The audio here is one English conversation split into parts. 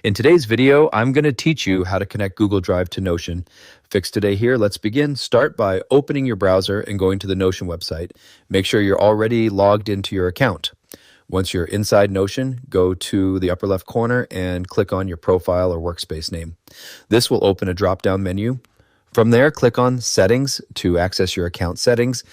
In today's video, I'm going to teach you how to connect Google Drive to Notion. Fix Today here. Let's begin. Start by opening your browser and going to the Notion website. Make sure you're already logged into your account. Once you're inside Notion, go to the upper left corner and click on your profile or workspace name. This will open a drop-down menu. From there, click on Settings to access your account settings.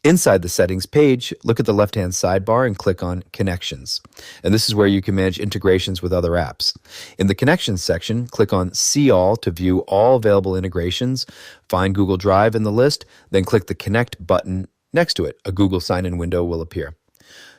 Inside the Settings page, look at the left-hand sidebar and click on Connections. And this is where you can manage integrations with other apps. In the Connections section, click on See All to view all available integrations. Find Google Drive in the list, then click the Connect button next to it. A Google sign-in window will appear.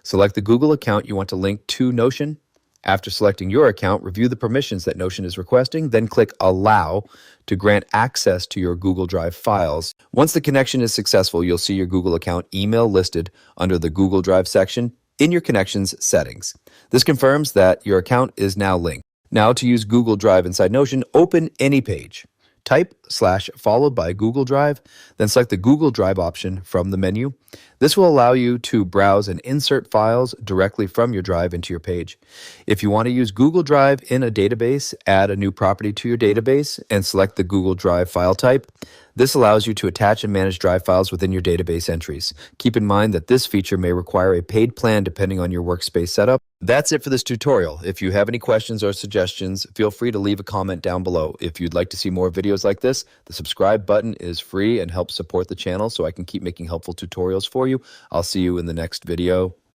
Select the Google account you want to link to Notion. After selecting your account, review the permissions that Notion is requesting, then click Allow to grant access to your Google Drive files. Once the connection is successful, you'll see your Google account email listed under the Google Drive section in your Connections settings. This confirms that your account is now linked. Now, to use Google Drive inside Notion, open any page. Type / followed by Google Drive, then select the Google Drive option from the menu. This will allow you to browse and insert files directly from your drive into your page. If you want to use Google Drive in a database, add a new property to your database and select the Google Drive file type. This allows you to attach and manage drive files within your database entries. Keep in mind that this feature may require a paid plan depending on your workspace setup. That's it for this tutorial. If you have any questions or suggestions, feel free to leave a comment down below. If you'd like to see more videos like this, the subscribe button is free and helps support the channel so I can keep making helpful tutorials for you. I'll see you in the next video.